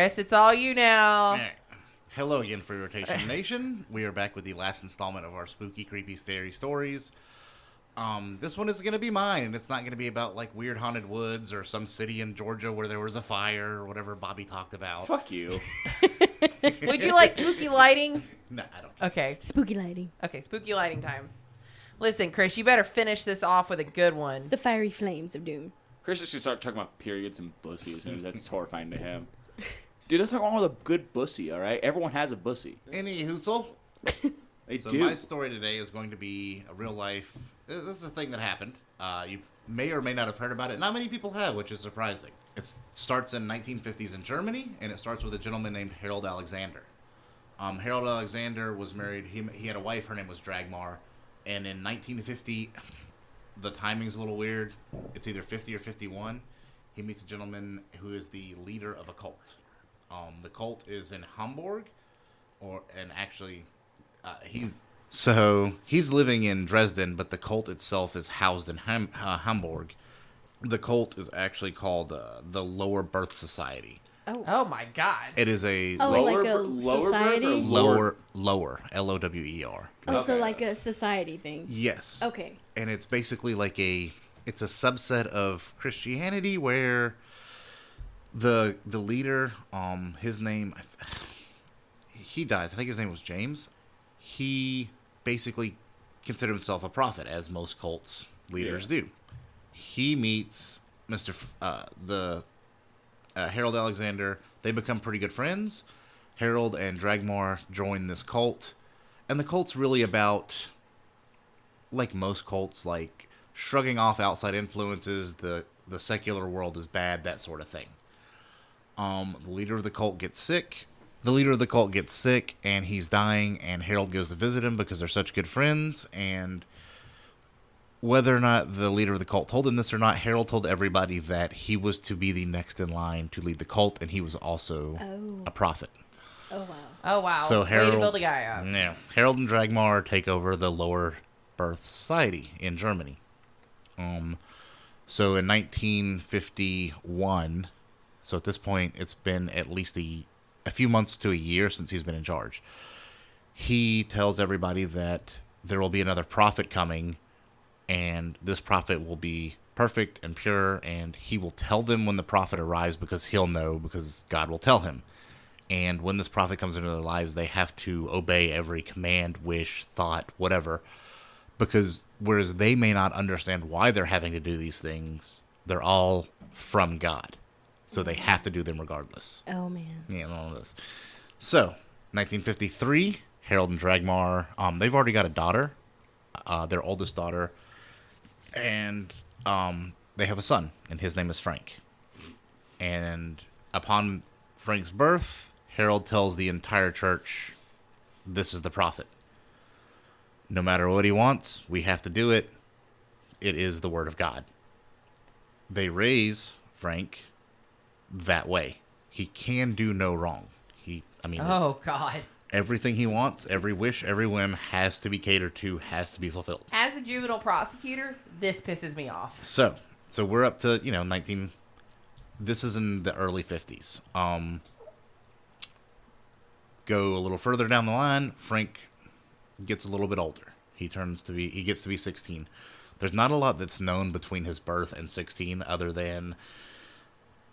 Chris, it's all you now. Right. Hello again, TheFreeRotation Nation. We are back with the last installment of our spooky, creepy, scary stories. This one is going to be mine, and it's not going to be about, like, weird haunted woods or some city in Georgia where there was a fire or whatever Bobby talked about. Fuck you. Would you like spooky lighting? No, I don't. Okay. Spooky lighting. Okay, spooky lighting time. Listen, Chris, you better finish this off with a good one. The fiery flames of doom. Chris is going to start talking about periods and bussies, and that's horrifying to him. Dude, there's nothing wrong with a good bussy, all right? Everyone has a bussy. Any hoosel? They So do. my story today is going to be a real life. This is a thing that happened. You may or may not have heard about it. Not many people have, which is surprising. It starts in 1950s in Germany, and it starts with a gentleman named Harold Alexander. Harold Alexander was married. He had a wife. Her name was Dragmar. And in 1950, the timing's a little weird. It's either 50 or 51. He meets a gentleman who is the leader of a cult. The cult is in Hamburg, he's living in Dresden, but the cult itself is housed in Hamburg. The cult is actually called the Lower Birth Society. Oh my God. It is a Lower society? birth or lower Lower. So Okay. like a society thing. Yes. Okay. And it's basically like it's a subset of Christianity where the leader, his name, he dies. I think his name was James. He basically considered himself a prophet, as most cults leaders do. He meets Harold Alexander. They become pretty good friends. Harold and Dragmar join this cult, and the cult's really about, like most cults, like shrugging off outside influences. The secular world is bad, that sort of thing. The leader of the cult gets sick. And he's dying, and Harold goes to visit him because they're such good friends. And whether or not the leader of the cult told him this or not, Harold told everybody that he was to be the next in line to lead the cult, and he was also a prophet. Oh, wow. Oh, wow. So Way to build a guy up. Yeah, Harold and Dragmar take over the Lower Birth Society in Germany. So in 1951, so at this point it's been at least a few months to a year since he's been in charge. He tells everybody that there will be another prophet coming, and this prophet will be perfect and pure, and he will tell them when the prophet arrives because he'll know, because God will tell him. And when this prophet comes into their lives, they have to obey every command, wish, thought, whatever. Because whereas they may not understand why they're having to do these things, they're all from God. So they have to do them regardless. Oh, man. Yeah, and all of this. So, 1953, Harold and Dragmar, they've already got a daughter, their oldest daughter, and they have a son, and his name is Frank. And upon Frank's birth, Harold tells the entire church, this is the prophet. No matter what he wants, we have to do it. It is the word of God. They raise Frank that way. He can do no wrong. Oh, God. Everything he wants, every wish, every whim has to be catered to, has to be fulfilled. As a juvenile prosecutor, this pisses me off. So we're up to, this is in the early 50s. Go a little further down the line, Frank gets a little bit older. He gets to be 16. There's not a lot that's known between his birth and 16 other than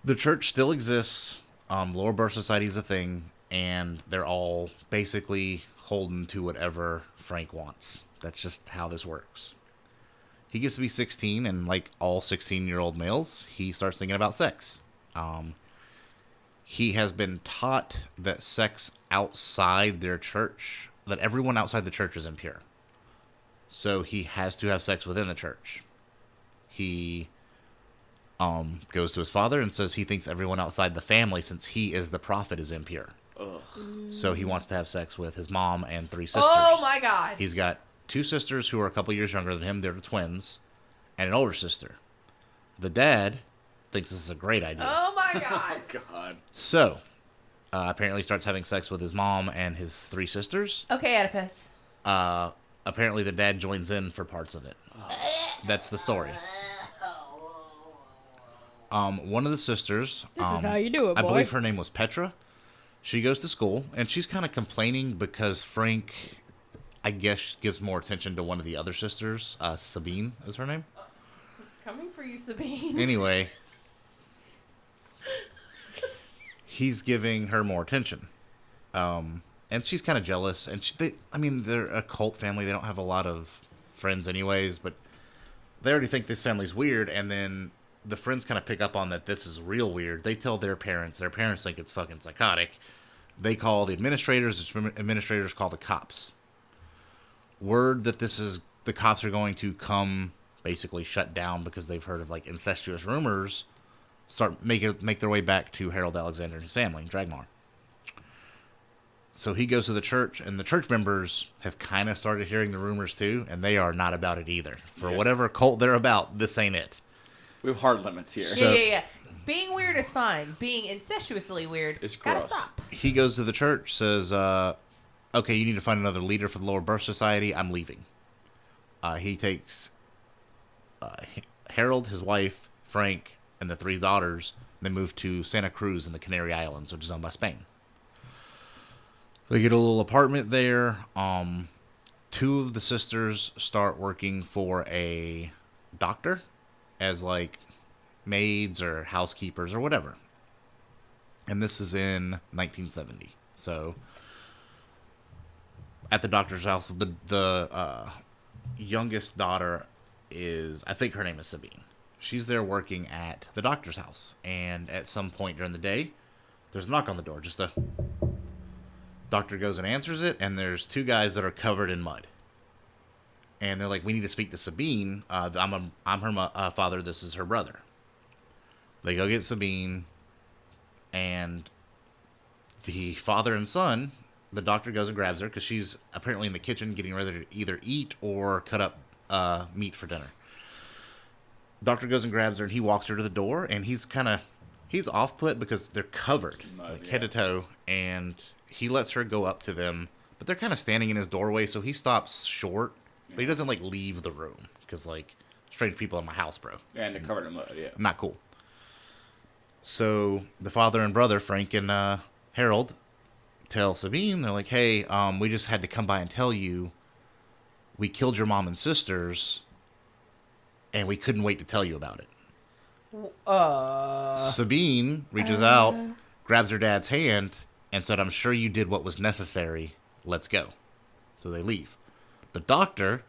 the church still exists. Lower Birth Society is a thing, and they're all basically holding to whatever Frank wants. That's just how this works. He gets to be 16, and like all 16-year-old males, he starts thinking about sex. He has been taught that sex outside their church, that everyone outside the church is impure. So he has to have sex within the church. He goes to his father and says he thinks everyone outside the family, since he is the prophet, is impure. Ugh. So he wants to have sex with his mom and 3 sisters. Oh, my God. He's got 2 sisters who are a couple years younger than him. They're twins. And an older sister. The dad thinks this is a great idea. Oh, my God. Oh, God. So, apparently starts having sex with his mom and his 3 sisters. Okay, Oedipus. Apparently the dad joins in for parts of it. That's the story. One of the sisters. This is how you do it, I boy. believe her name was Petra. She goes to school, and she's kind of complaining because Frank, I guess, gives more attention to one of the other sisters. Sabine is her name. Coming for you, Sabine. Anyway, he's giving her more attention. And she's kind of jealous. And they're a cult family. They don't have a lot of friends anyways, but they already think this family's weird. And then the friends kind of pick up on that this is real weird. They tell their parents. Their parents think it's fucking psychotic. They call the administrators. The administrators call the cops. Word that the cops are going to come basically shut down because they've heard of like incestuous rumors make their way back to Harold Alexander and his family in Dragmar. So he goes to the church, and the church members have kind of started hearing the rumors too, and they are not about it either. For whatever cult they're about, this ain't it. We have hard limits here. Yeah. Being weird is fine. Being incestuously weird, It's gotta gross. stop. He goes to the church, says, okay, you need to find another leader for the Lower Birth Society. I'm leaving. He takes Harold, his wife, Frank, and the 3 daughters. They move to Santa Cruz in the Canary Islands, which is owned by Spain. They get a little apartment there. 2 of the sisters start working for a doctor as like maids or housekeepers or whatever. And this is in 1970. So at the doctor's house, the youngest daughter is, I think her name is Sabine. She's there working at the doctor's house. And at some point during the day, there's a knock on the door. Just a doctor goes and answers it, and there's 2 guys that are covered in mud. And they're like, we need to speak to Sabine. I'm her father. This is her brother. They go get Sabine, and the father and son, the doctor goes and grabs her because she's apparently in the kitchen getting ready to either eat or cut up meat for dinner. Doctor goes and grabs her, and he walks her to the door, and he's off put because they're covered head to toe, and he lets her go up to them, but they're kind of standing in his doorway, so he stops short, but he doesn't like leave the room because like strange people in my house, bro. Yeah, and they're covered in mud, yeah. Not cool. So the father and brother, Frank and Harold, tell Sabine, they're like, hey, we just had to come by and tell you we killed your mom and sisters, and we couldn't wait to tell you about it. Sabine reaches out, grabs her dad's hand, and said, I'm sure you did what was necessary. Let's go. So they leave. The doctor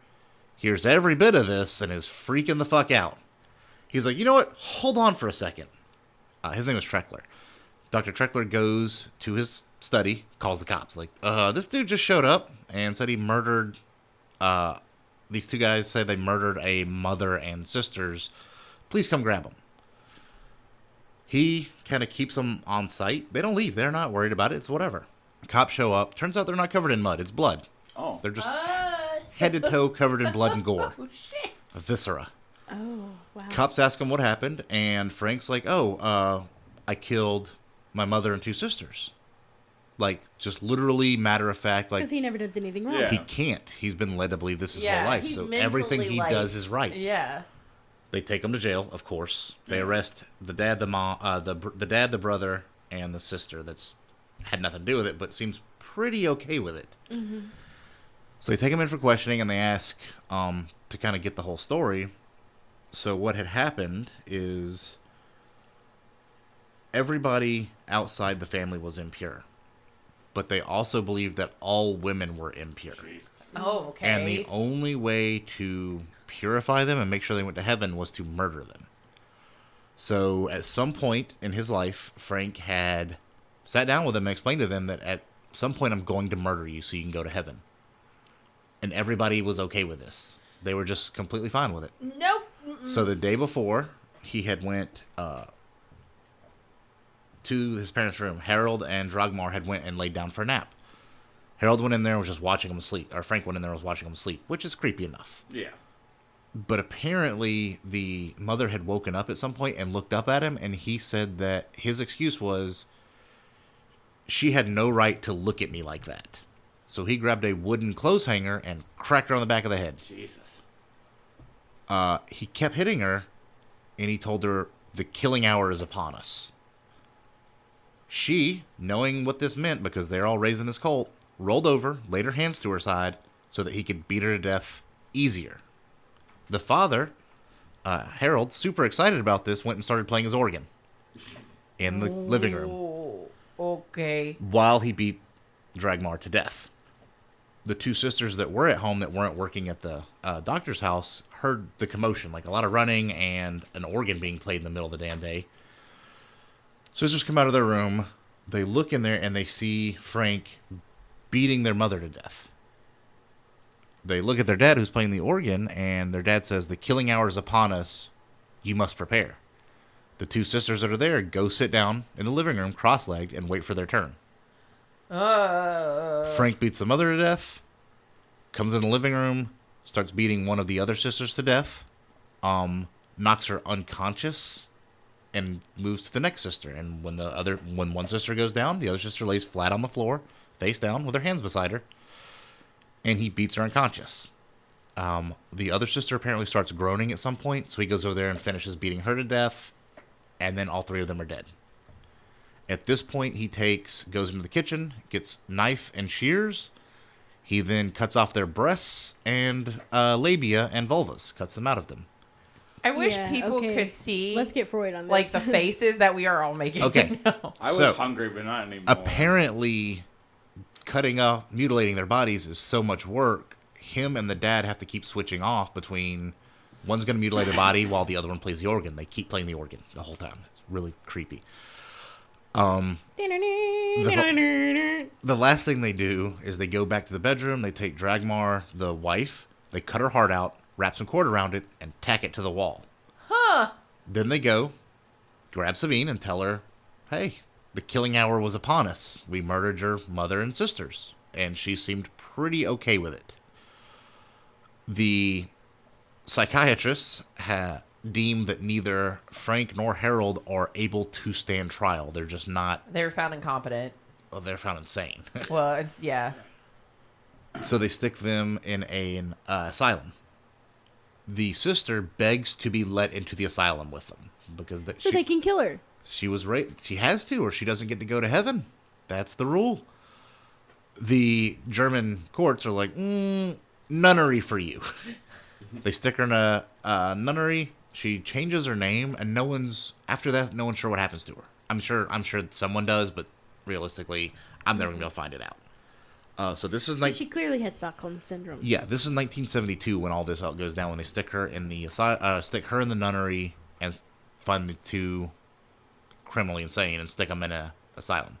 hears every bit of this and is freaking the fuck out. He's like, you know what? Hold on for a second. His name is Treckler. Dr. Treckler goes to his study, calls the cops. Like, this dude just showed up and said he murdered... these 2 guys say they murdered a mother and sisters. Please come grab them. He kind of keeps them on site. They don't leave. They're not worried about it. It's whatever. Cops show up. Turns out they're not covered in mud. It's blood. Oh. They're just head to toe covered in blood and gore. Oh, shit. Viscera. Oh, wow. Cops ask him what happened, and Frank's like, I killed my mother and 2 sisters. Like, just literally matter of fact. Like, Because he never does anything wrong. Yeah. he can't. He's been led to believe this his Yeah, whole life. he's So mentally, everything he like- does is right. Yeah. They take him to jail, of course. They arrest the dad, the mom, the dad, the brother, and the sister. That's had nothing to do with it, but seems pretty okay with it. Mm-hmm. So they take him in for questioning, and they ask to kind of get the whole story. So what had happened is everybody outside the family was impure, but they also believed that all women were impure. Jesus. Oh, okay. And the only way to purify them and make sure they went to heaven was to murder them. So at some point in his life, Frank had sat down with them and explained to them that at some point I'm going to murder you so you can go to heaven. And everybody was okay with this. They were just completely fine with it. Nope. Mm-mm. So the day before, he had went to his parents' room. Harold and Dragmar had went and laid down for a nap. Harold went in there and was just watching him sleep. Or Frank went in there and was watching him sleep, which is creepy enough. Yeah. But apparently the mother had woken up at some point and looked up at him, and he said that his excuse was she had no right to look at me like that. So he grabbed a wooden clothes hanger and cracked her on the back of the head. Jesus. He kept hitting her, and he told her The killing hour is upon us. She, knowing what this meant because they're all raised in this cult, rolled over, laid her hands to her side so that he could beat her to death easier. The father, Harold, super excited about this, went and started playing his organ in the living room Oh, okay. while he beat Dragmar to death. The two sisters that were at home that weren't working at the doctor's house heard the commotion, like a lot of running and an organ being played in the middle of the damn day. Sisters come out of their room. They look in there and they see Frank beating their mother to death. They look at their dad who's playing the organ, and their dad says, "The killing hour is upon us. You must prepare." The two sisters that are there go sit down in the living room, cross-legged, and wait for their turn. Frank beats the mother to death, comes in the living room, starts beating one of the other sisters to death, knocks her unconscious, and moves to the next sister. And when one sister goes down, the other sister lays flat on the floor, face down, with her hands beside her, and he beats her unconscious. The other sister apparently starts groaning at some point, so he goes over there and finishes beating her to death, and then all three of them are dead. At this point, he goes into the kitchen, gets knife and shears. He then cuts off their breasts and labia and vulvas, cuts them out of them. I wish Yeah, people okay. could see Let's get Freud on this. like the faces that we are all making. Okay. now. I was So, hungry, but not anymore. Apparently, mutilating their bodies is so much work. Him and the dad have to keep switching off between one's going to mutilate a body while the other one plays the organ. They keep playing the organ the whole time. It's really creepy. The last thing they do is they go back to the bedroom. They take Dragmar, the wife, they cut her heart out, wrap some cord around it, and tack it to the wall. Huh. Then they go, grab Sabine, and tell her, "Hey, the killing hour was upon us. We murdered your mother and sisters." And she seemed pretty okay with it. The psychiatrists deemed that neither Frank nor Harold are able to stand trial. They're just not. They were found incompetent. Well, they're found insane. Well, it's yeah. So they stick them in an asylum. The sister begs to be let into the asylum with them because So they can kill her. she was raped. She has to, or she doesn't get to go to heaven. That's the rule. The German courts are like, nunnery for you. They stick her in a nunnery. She changes her name, and after that, no one's sure what happens to her. I'm sure someone does, but realistically, I'm never gonna be able to find it out. So this is She clearly had Stockholm syndrome. yeah, this is 1972 when all this all goes down. When they stick her in the nunnery and find the two criminally insane and stick them in an asylum.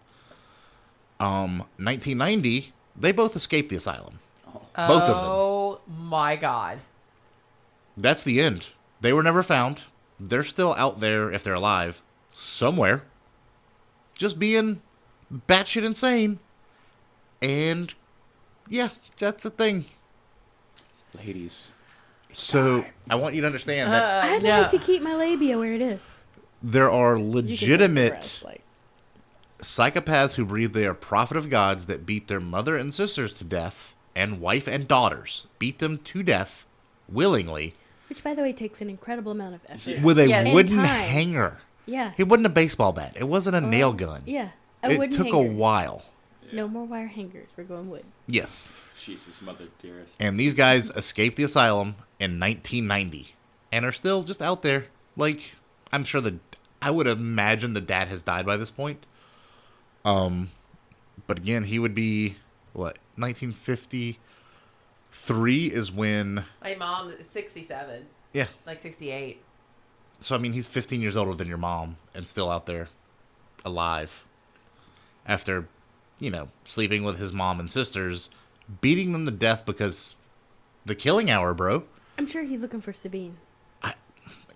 1990, they both escaped the asylum. Both of them. Oh my god. That's the end. They were never found. They're still out there, if they're alive, somewhere, just being batshit insane. And yeah, that's the thing. Ladies. So I want you to understand that I'd no. like to keep my labia where it is. there are You can take the legitimate rest, like- psychopaths who believe they are prophet of gods that beat their mother and sisters to death, and wife and daughters, beat them to death willingly Which, by the way, takes an incredible amount of effort. with a Yeah. And wooden time. hanger. Yeah. It wasn't a baseball bat. It wasn't a nail gun. Yeah. It took a while. No more wire hangers. We're going wood. Yes. Jesus, mother dearest. And these guys escaped the asylum in 1990 and are still just out there. Like, I'm sure I would imagine the dad has died by this point. But again, he would be, 1953 is when, My mom is 67, yeah. like 68. So, I mean, he's 15 years older than your mom and still out there alive after, sleeping with his mom and sisters, beating them to death because the killing hour, bro. I'm sure he's looking for Sabine.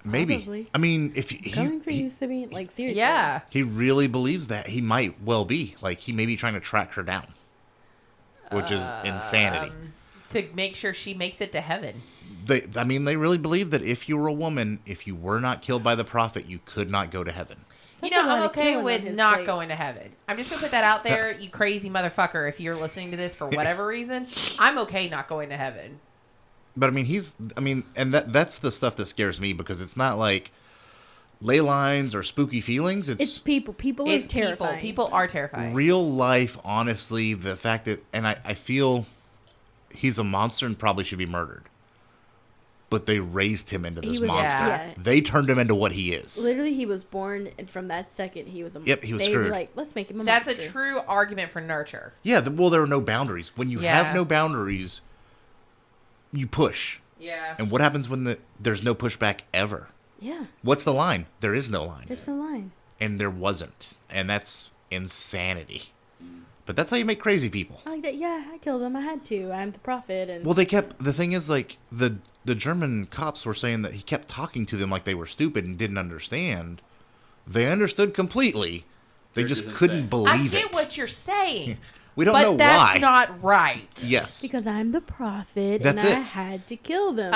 Maybe. Probably. I mean, if Coming for you, Sabine. Like, seriously. Yeah. he really believes that, he might well be. Like, he may be trying to track her down, which is insanity. To make sure she makes it to heaven. They really believe that if you were a woman, if you were not killed by the prophet, you could not go to heaven. You That's know, a lot I'm of okay killing on with his not plate. going to heaven. I'm just going to put that out there, you crazy motherfucker. If you're listening to this for whatever reason, I'm okay not going to heaven. But I mean, and that's the stuff that scares me, because it's not like ley lines or spooky feelings. It's people. People are It's terrifying. People are terrifying. real life, honestly, the fact that, and I feel he's a monster and probably should be murdered. But they raised him into this He was, monster. yeah. They turned him into what he is. Literally, he was born, and from that second, he was a. Yep, he was they screwed. Were like, let's make him a That's monster. a true argument for nurture. Yeah, well, there are no boundaries. When you Yeah. have no boundaries, you push. Yeah. And what happens when there's no pushback ever? Yeah, What's the line? There is no line. there's no line. And there wasn't. And that's insanity. But that's how you make crazy people. I like that. Yeah, I killed him. I had to. I'm the prophet. And Well, the thing is, like, the German cops were saying that he kept talking to them like they were stupid and didn't understand. They understood completely. They They're just just couldn't insane. believe I it. get what you're saying. We don't but know that's why. not right. Yes. because I'm the prophet, That's and I it. had to kill them.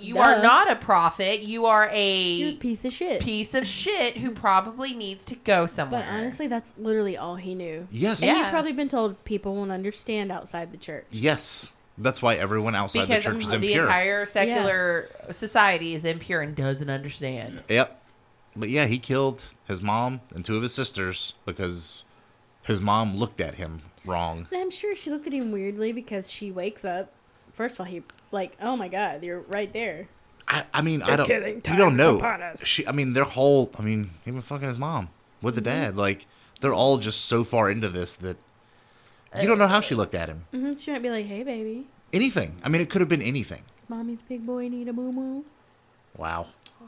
You Duh. are not a prophet. You are You're a a piece of shit. piece of shit who probably needs to go But somewhere. honestly, that's literally all he knew. Yes. And Yeah. he's probably been told people won't understand outside the church. Yes. That's why everyone outside because the church is the impure. entire secular society is impure and doesn't understand. Yep. But yeah, he killed his mom and two of his sisters because his mom looked at him wrong. And I'm sure she looked at him weirdly because she wakes up. First of all, he like, oh my god, you're right there. I mean, The I don't. killing You time don't is know. upon us. Their whole. I mean, even fucking his mom with the dad. Like, they're all just so far into this that you don't know how she looked at him. She might be like, hey baby, Anything. I mean, it could have been anything. does mommy's big boy need a boo moo? Wow.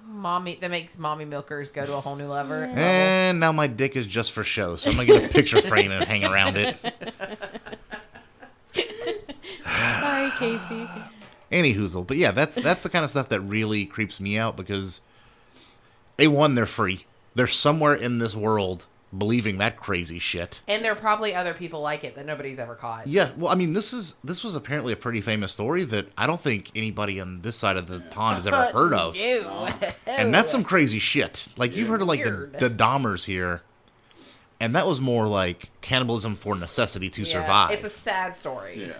Mommy, that makes mommy milkers go to a whole new level. Yeah. And now my dick is just for show, so I'm gonna get a picture frame and hang around it. Sorry, Casey. Any hoozle. But yeah, that's the kind of stuff that really creeps me out because A1, they're free. They're somewhere in this world believing that crazy shit. And there are probably other people like it that nobody's ever caught. Yeah, well, I mean, this was apparently a pretty famous story that I don't think anybody on this side of the pond has ever heard of. Ew. And that's some crazy shit. Like, you've heard of, like, Weird. the Dahmers here. And that was more like cannibalism for necessity to Yeah, survive. It's a sad story. Yeah.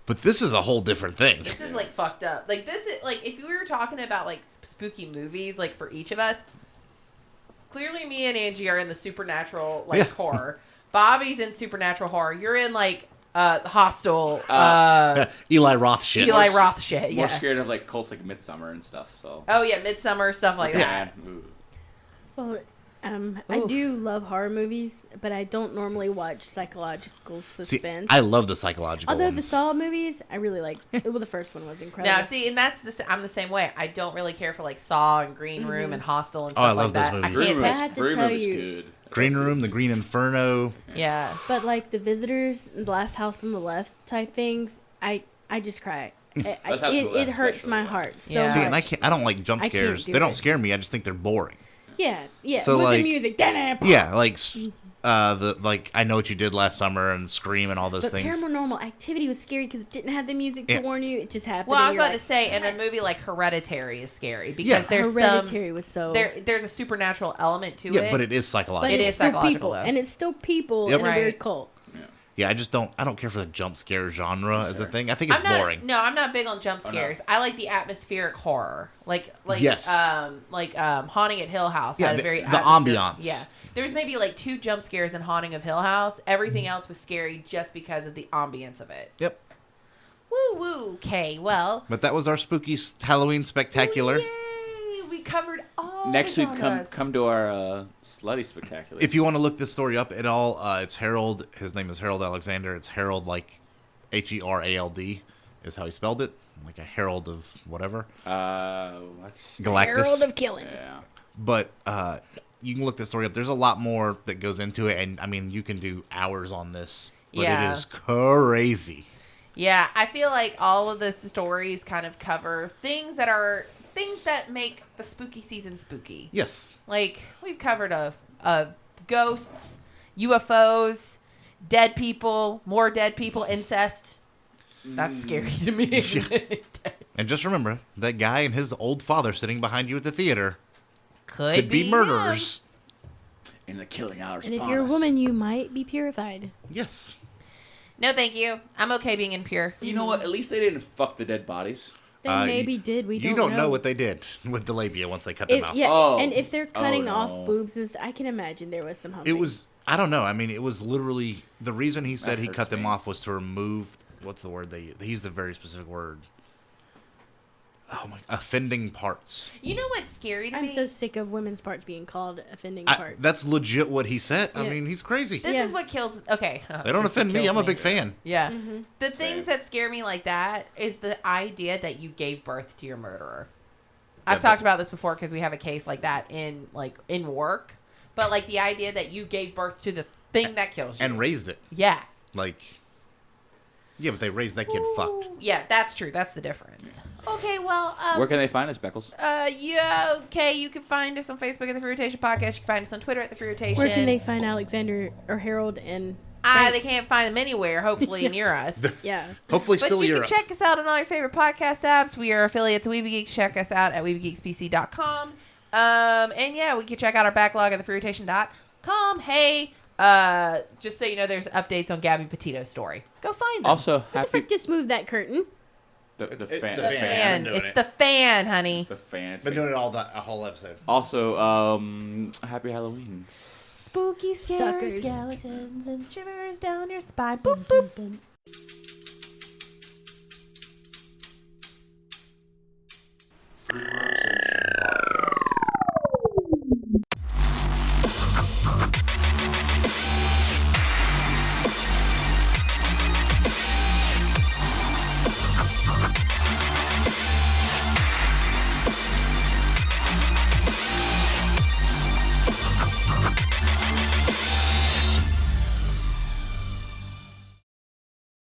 But this is a whole different thing. This is like fucked up. Like this is like if we were talking about like spooky movies, like for each of us, clearly me and Angie are in the supernatural like Yeah. horror. Bobby's in supernatural horror. You're in like Hostel, Eli Roth shit. Eli Roth shit. More Yeah. scared of like cults like Midsummer and stuff. So. Oh yeah, Midsummer stuff like that. Ooh. Well, I Oof. do love horror movies, but I don't normally watch psychological See, suspense. I love the psychological Although the ones. Saw movies, I really like. Well, the first one was incredible. Now, see, and that's I'm the same way. I don't really care for like Saw and Green Room and Hostel and Oh, stuff I love like that. those I movies. can't. I had to Green tell Room is you- good. Green Room, the Green Inferno. Yeah. But like the Visitors, the Last House on the Left type things, I just cry. Last House on the It Left hurts especially, my yeah. heart so Yeah. much. See, and I don't like jump I can't scares. do They don't it. scare me. I just think they're boring. Yeah. So, with like- the music. Yeah, like I Know What You Did Last Summer and Scream and all those But things. Paranormal Activity was scary because it didn't have the music to Yeah. warn you. It just happened. Well, I and was you're about to like, say, and a movie like Hereditary is scary because Yeah. there's Hereditary was so. there's a supernatural element to Yeah, it. but it is but psychological. It it's is still psychological, people, though. and it's still people Yep. in a weird Right. cult. Yeah, I don't care for the jump scare genre as a thing. I think it's I'm not, boring. No, I'm not big on jump Oh, no. scares. I like the atmospheric horror, like Yes. Haunting at Hill House Yeah, had a the- very the atmospheric- ambiance. Yeah, there's maybe like 2 jump scares in Haunting of Hill House. Everything else was scary just because of the ambience of it. Yep. Woo woo. Okay, well, But that was our spooky Halloween spectacular. yay! We covered all. Next the week, genres. come to our slutty spectacular. If you want to look this story up at all, it's Harold. His name is Harold Alexander. It's Harold like Herald is how he spelled it, like a herald of whatever. What's Galactus. Herald of Killing. yeah. But you can look this story up. There's a lot more that goes into it, and I mean, you can do hours on this, but Yeah. it is crazy. Yeah, I feel like all of the stories kind of cover things that make the spooky season spooky. Yes. Like we've covered ghosts, UFOs, dead people, more dead people, incest. That's scary to me. And just remember, that guy and his old father sitting behind you at the theater Could could be him. murderers. In the killing hours. And if upon you're a us. woman, you might be purified. Yes. No, thank you. I'm okay being impure. You know what? At least they didn't fuck the dead bodies. They maybe did. We You don't know what they did with the labia once they cut them out. Yeah, Oh. and if they're cutting Oh, off no. boobs and stuff, I can imagine there was some humping. It was, I don't know. I mean, it was literally, the reason he said That he hurts cut them me. off was to remove, what's the word they used a very specific word. Oh my, offending parts. You know what's scary to I'm me? so sick of women's parts being called offending parts. That's legit what he said. I Yeah. mean, he's crazy. This Yeah. is what kills. Okay. They don't offend me. I'm a big fan. Yeah. Mm-hmm. The Same. things that scare me like that is the idea that you gave birth to your murderer. Yeah, I've talked about this before because we have a case like that in work. But like the idea that you gave birth to the thing that kills you. And raised it. Yeah. Like, yeah, but they raised that kid fucked. Yeah, that's true. That's the difference. Okay, well, Where can they find us, Beckles? yeah, okay, you can find us on Facebook at The Free Rotation Podcast. You can find us on Twitter at The Free Rotation. Where can they find Alexander or Harold and... They can't find them anywhere, hopefully near us. Yeah. Hopefully But still you Europe. can check us out on all your favorite podcast apps. We are affiliates of Weeby Geeks. Check us out at WeebyGeeksPC.com. And yeah, we can check out our backlog at TheFreeRotation.com. Hey, just so you know, there's updates on Gabby Petito's story. Go find them. Also, What the happy frick just moved that curtain? the The fan. the fan. I've fan. been doing It's it. the fan, honey. The fan. It's Been doing amazing. it a whole episode. Also, happy Halloween. Spooky, scary Suckers. skeletons and shivers down your spine. Boop, boop. Boom.